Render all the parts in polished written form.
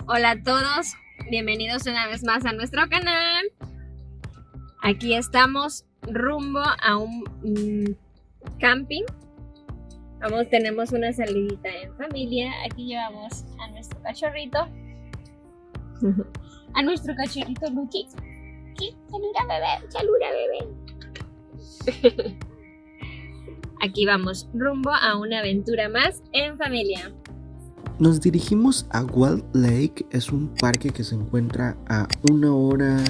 Hola a todos, bienvenidos una vez más a nuestro canal. Aquí estamos rumbo a un camping. Tenemos una salidita en familia. Aquí llevamos a nuestro cachorrito. A nuestro cachorrito Luchi. ¿Qué? Chalura bebé. Aquí vamos rumbo a una aventura más en familia. Nos dirigimos a Walled Lake, es un parque que se encuentra a 1 hora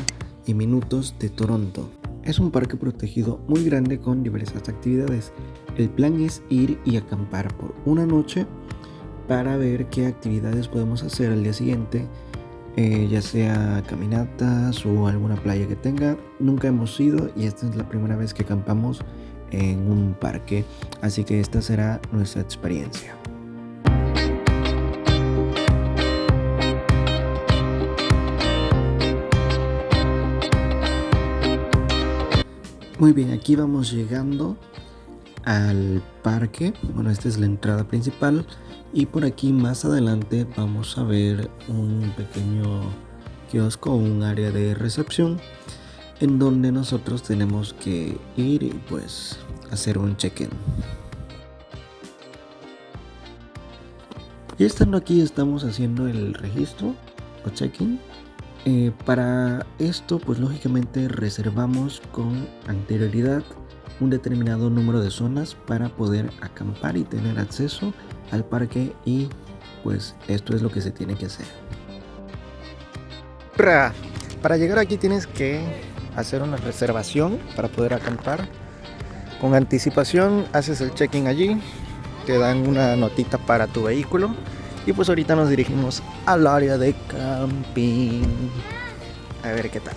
y minutos de Toronto. Es un parque protegido muy grande con diversas actividades. El plan es ir y acampar por una noche para ver qué actividades podemos hacer al día siguiente, ya sea caminatas o alguna playa que tenga. Nunca hemos ido y esta es la primera vez que acampamos en un parque, así que esta será nuestra experiencia. Muy bien, aquí vamos llegando al parque. Bueno, esta es la entrada principal y por aquí más adelante vamos a ver un pequeño kiosco, un área de recepción en donde nosotros tenemos que ir y pues hacer un check-in. Y estando aquí estamos haciendo el registro o check-in. Para esto pues lógicamente reservamos con anterioridad un determinado número de zonas para poder acampar y tener acceso al parque, y pues esto es lo que se tiene que hacer. Para llegar aquí tienes que hacer una reservación para poder acampar. Con anticipación haces el check-in allí, te dan una notita para tu vehículo y pues ahorita nos dirigimos al área de camping. A ver qué tal.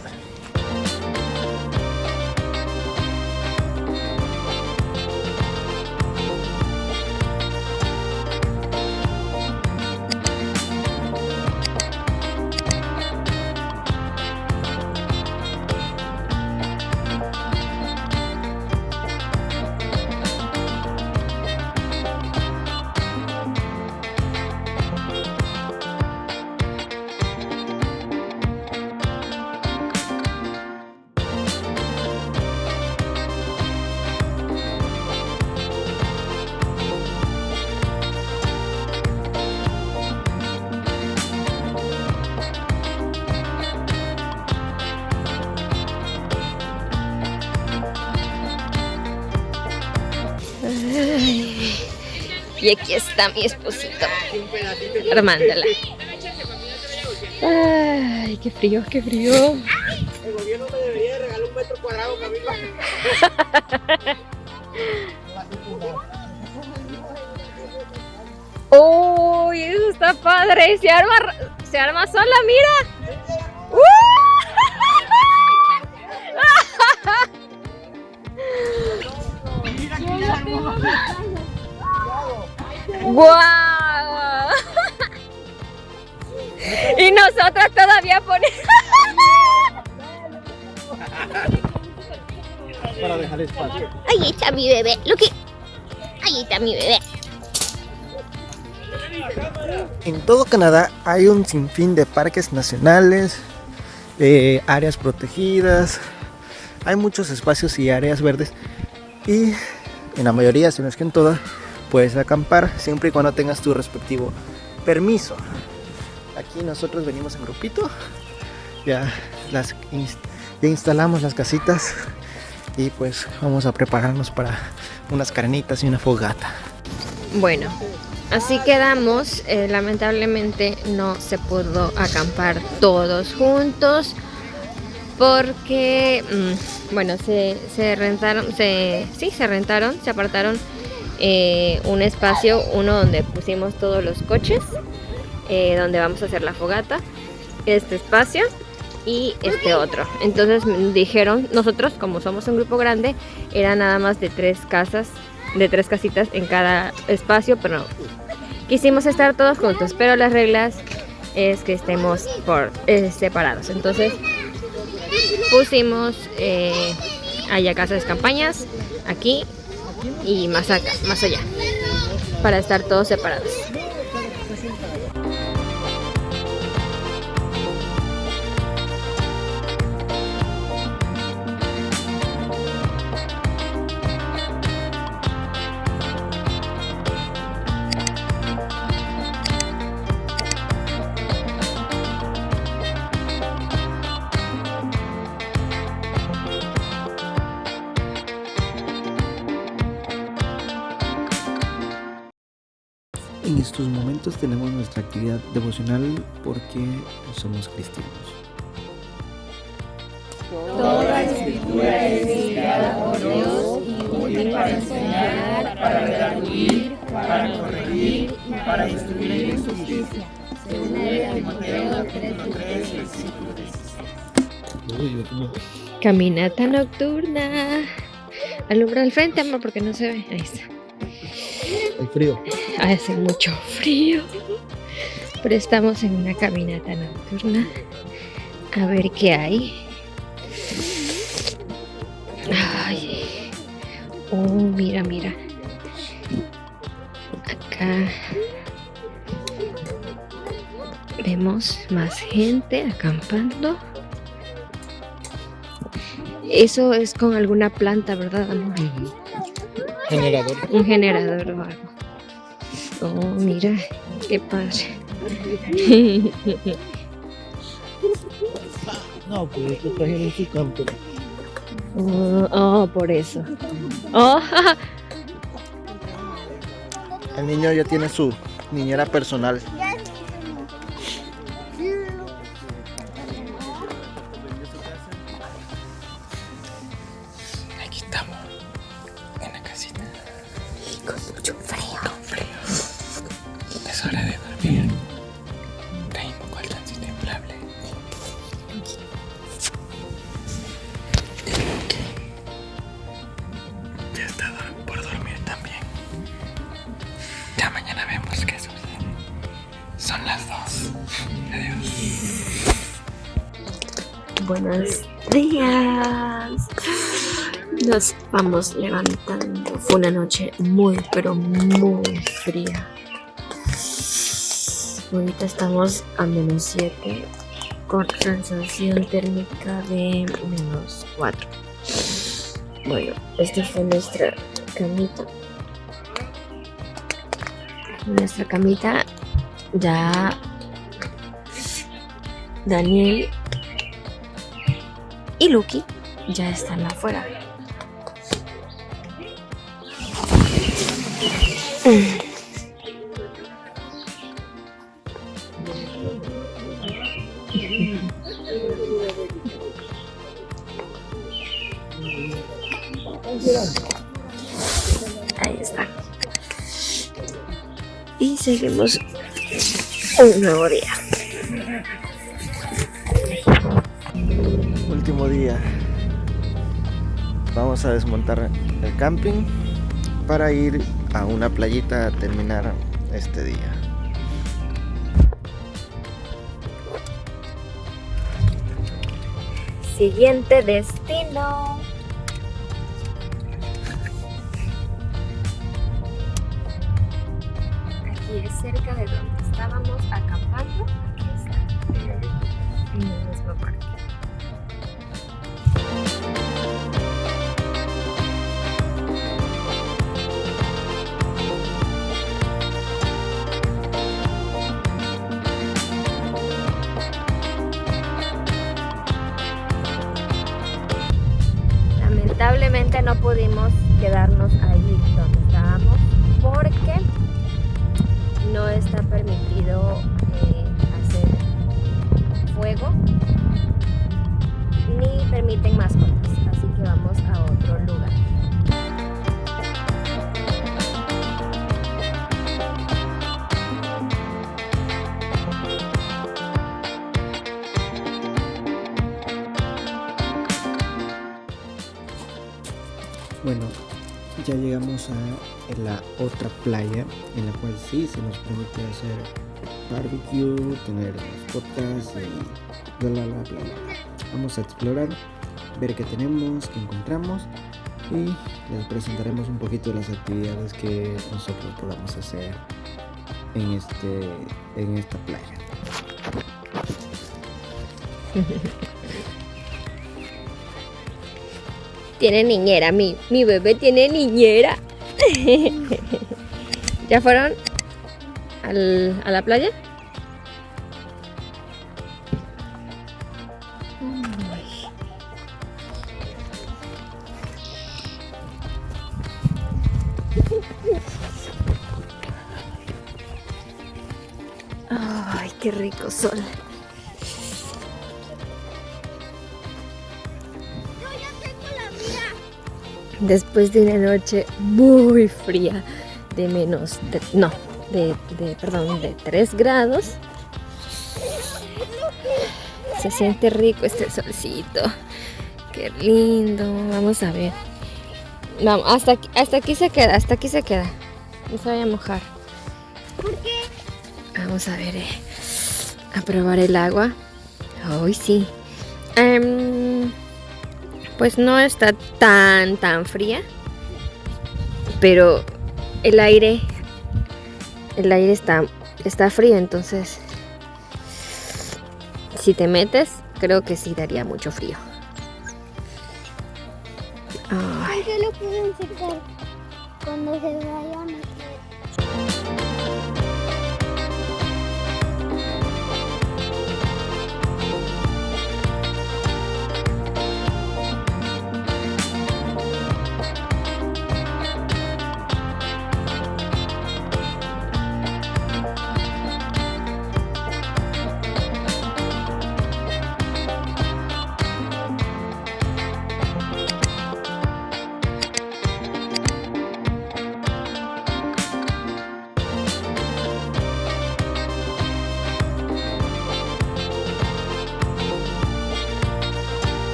Y aquí está mi esposito armándola. Ay, qué frío, qué frío. El gobierno me debería regalar 1 metro cuadrado, Camila. Uy, eso está padre. Se arma sola, mira. ¡Guau! Y nosotras todavía ponemos. Para dejar espacio. Ahí está mi bebé. Ahí está mi bebé. En todo Canadá hay un sinfín de parques nacionales, áreas protegidas, hay muchos espacios y áreas verdes, y en la mayoría, si no es que en todas, puedes acampar siempre y cuando tengas tu respectivo permiso. Aquí nosotros venimos en grupito, ya instalamos las casitas y pues vamos a prepararnos para unas carnitas y una fogata. Bueno, así quedamos. Lamentablemente no se pudo acampar todos juntos porque, bueno, se apartaron un espacio, uno donde pusimos todos los coches, donde vamos a hacer la fogata, este espacio y este otro. Entonces dijeron, nosotros como somos un grupo grande, era nada más de 3 casitas en cada espacio, pero quisimos estar todos juntos, pero las reglas es que estemos separados. Entonces pusimos allá casas de campañas, aquí y más allá, para estar todos separados. estos momentos tenemos nuestra actividad devocional porque somos cristianos. Toda escritura es inspirada por Dios y útil para enseñar, para redarguir, para corregir y para instruir en justicia. Según Timoteo 3, versículo 16. Caminata nocturna. Alumbra al frente, amor, porque no se ve. Ahí está. Hay frío. Hace mucho frío. Pero estamos en una caminata nocturna. A ver qué hay. Ay. Oh, mira. Acá vemos más gente acampando. Eso es con alguna planta, ¿verdad, amor? Generador. Un generador o algo. Oh, mira, qué padre. No, pues esto trajeron su campo. Oh, por eso. Oh, El niño ya tiene su niñera personal. Aquí estamos, en la casita. con mucho frío. Es hora de dormir. Traímos colchoncito inflable. Ya está por dormir también. Ya mañana vemos qué sucede. Son las 2. Adiós. Buenos días. Nos vamos levantando. Fue una noche muy, pero muy fría. Ahorita estamos a -7 con sensación térmica de -4. Bueno, esta fue nuestra camita. Nuestra camita ya Daniel y Lucky ya están afuera. Ahí está. Y seguimos un nuevo día. Último día. Vamos a desmontar el camping para ir a una playita a terminar este día. Siguiente destino. Aquí es cerca de donde estábamos acampando. Aquí está. En el mismo parque. Lamentablemente no pudimos quedarnos ahí donde estábamos porque no está permitido hacer fuego ni permiten mascotas, así que vamos a otro lugar. Bueno, ya llegamos a la otra playa en la cual sí se nos permite hacer barbecue, tener mascotas y bla. Vamos a explorar, ver qué tenemos, qué encontramos y les presentaremos un poquito de las actividades que nosotros podamos hacer en esta playa. Tiene niñera, mi bebé tiene niñera. ¿Ya fueron a la playa? qué rico sol. Después de una noche muy fría, de de 3 grados, se siente rico este solcito. Qué lindo. Vamos a ver. Vamos, hasta aquí se queda, No se vaya a mojar. ¿Por qué? Vamos a ver, a probar el agua. Hoy sí. Pues no está tan fría, pero el aire está frío, entonces si te metes, creo que sí daría mucho frío. Ay. ¿Por qué lo pueden secar cuando se vayan a meter?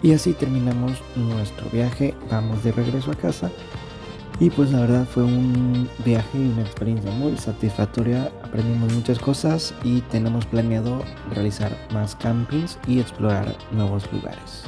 Y así terminamos nuestro viaje, vamos de regreso a casa y pues la verdad fue un viaje y una experiencia muy satisfactoria, aprendimos muchas cosas y tenemos planeado realizar más campings y explorar nuevos lugares.